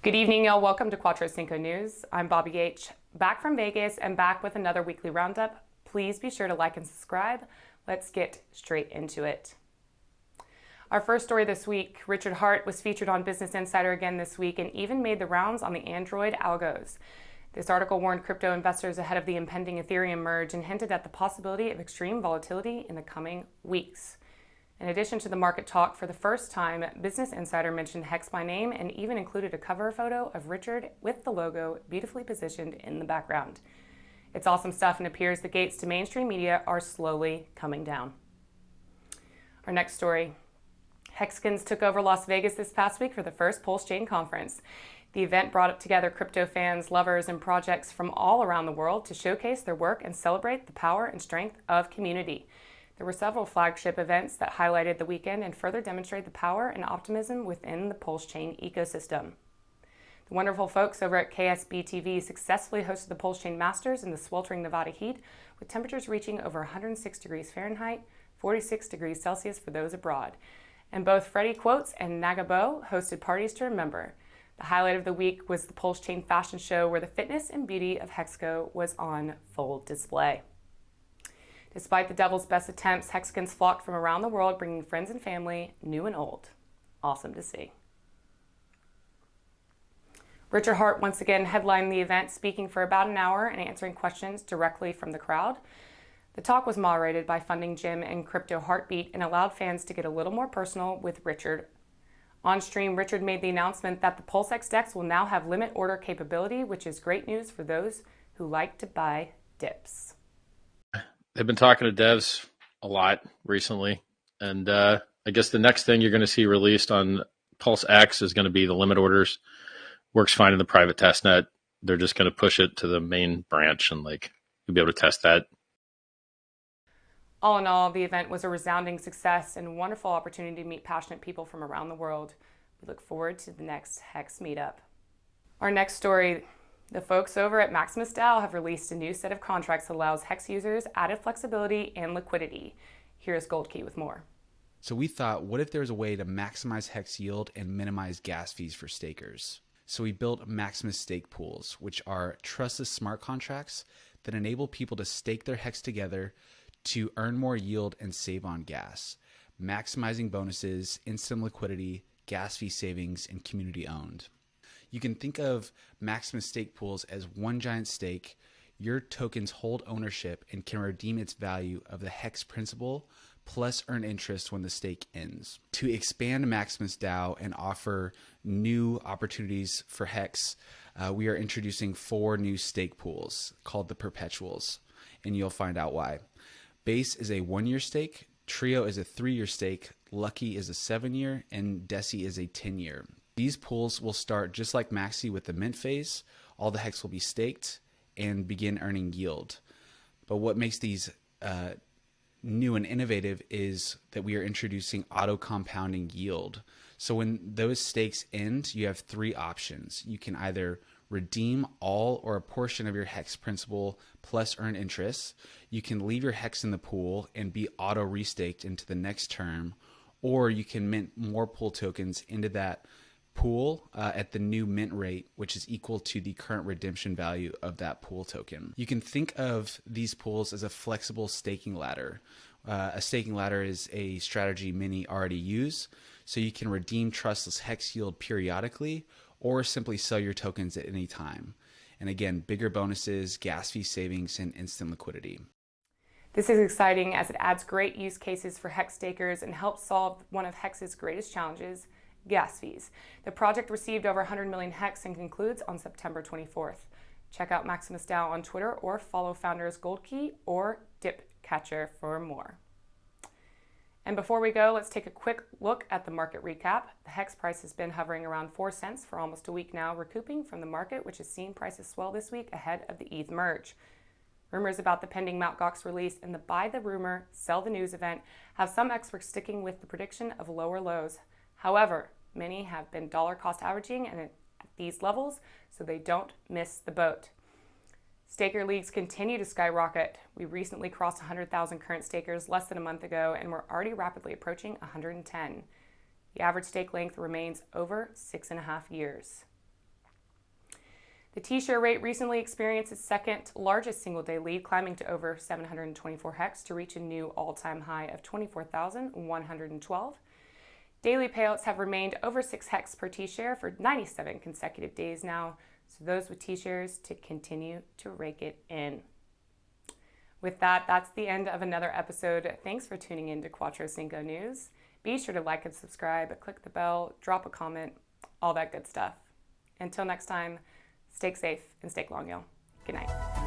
Good evening, y'all. Welcome to Quattro Cinco News. I'm Bobby H, back from Vegas and back with another weekly roundup. Please be sure to like and subscribe. Let's get straight into it. Our first story this week, Richard Hart was featured on Business Insider again this week and even made the rounds on the Android algos. This article warned crypto investors ahead of the impending Ethereum merge and hinted at the possibility of extreme volatility in the coming weeks. In addition to the market talk, for the first time, Business Insider mentioned Hex by name and even included a cover photo of Richard with the logo beautifully positioned in the background. It's awesome stuff, and appears the gates to mainstream media are slowly coming down. Our next story. Hexicans took over Las Vegas this past week for the first Pulsechain Conference. The event brought together crypto fans, lovers, and projects from all around the world to showcase their work and celebrate the power and strength of community. There were several flagship events that highlighted the weekend and further demonstrated the power and optimism within the Pulsechain ecosystem. The wonderful folks over at KSB TV successfully hosted the Pulsechain Masters in the sweltering Nevada heat, with temperatures reaching over 106 degrees Fahrenheit, 46 degrees Celsius for those abroad. And both Freddie Quotes and Nagabo hosted parties to remember. The highlight of the week was the Pulsechain fashion show, where the fitness and beauty of Hexco was on full display. Despite the devil's best attempts, Hexicans flocked from around the world, bringing friends and family, new and old. Awesome to see. Richard Hart once again headlined the event, speaking for about an hour and answering questions directly from the crowd. The talk was moderated by Funding Jim and Crypto Heartbeat and allowed fans to get a little more personal with Richard. On stream, Richard made the announcement that the PulseX DEX will now have limit order capability, which is great news for those who like to buy dips. They've been talking to devs a lot recently, and I guess the next thing you're going to see released on PulseX is going to be the limit orders. Works fine in the private testnet. They're just going to push it to the main branch, and you'll be able to test that. All in all, the event was a resounding success and a wonderful opportunity to meet passionate people from around the world. We look forward to the next Hex meetup. Our next story. The folks over at Maximus DAO have released a new set of contracts that allows Hex users added flexibility and liquidity. Here's Goldkey with more. So we thought, what if there was a way to maximize Hex yield and minimize gas fees for stakers? So we built Maximus Stake Pools, which are trustless smart contracts that enable people to stake their Hex together to earn more yield and save on gas, maximizing bonuses, instant liquidity, gas fee savings, and community owned. You can think of Maximus Stake Pools as one giant stake. Your tokens hold ownership and can redeem its value of the Hex principal, plus earn interest when the stake ends. To expand Maximus DAO and offer new opportunities for Hex, we are introducing 4 new stake pools called the Perpetuals, and you'll find out why. Base is a 1-year stake, Trio is a 3-year stake, Lucky is a 7-year, and Deci is a 10-year. These pools will start just like Maxi with the mint phase. All the Hex will be staked and begin earning yield. But what makes these new and innovative is that we are introducing auto compounding yield. So when those stakes end, you have 3 options. You can either redeem all or a portion of your Hex principal plus earn interest. You can leave your Hex in the pool and be auto restaked into the next term, or you can mint more pool tokens into that pool at the new mint rate, which is equal to the current redemption value of that pool token. You can think of these pools as a flexible staking ladder. A staking ladder is a strategy many already use, so you can redeem trustless Hex yield periodically or simply sell your tokens at any time. And again, bigger bonuses, gas fee savings, and instant liquidity. This is exciting as it adds great use cases for Hex stakers and helps solve one of Hex's greatest challenges, gas fees. The project received over 100 million Hex and concludes on September 24th. Check out Maximus DAO on Twitter or follow founders Goldkey or Dipcatcher for more. And before we go, let's take a quick look at the market recap. The Hex price has been hovering around 4 cents for almost a week now, recouping from the market, which has seen prices swell this week ahead of the ETH merge. Rumors about the pending Mt. Gox release and the buy the rumor, sell the news event have some experts sticking with the prediction of lower lows. However, many have been dollar cost averaging and at these levels, so they don't miss the boat. Staker leagues continue to skyrocket. We recently crossed 100,000 current stakers less than a month ago, and we're already rapidly approaching 110. The average stake length remains over 6.5 years. The T-share rate recently experienced its second largest single day lead, climbing to over 724 hex to reach a new all-time high of 24,112. Daily payouts have remained over 6 hex per T-share for 97 consecutive days now, so those with T-shares to continue to rake it in. With that, that's the end of another episode. Thanks for tuning in to Cuatro Cinco News. Be sure to like and subscribe, click the bell, drop a comment, all that good stuff. Until next time, stay safe and stay long, y'all. Good night.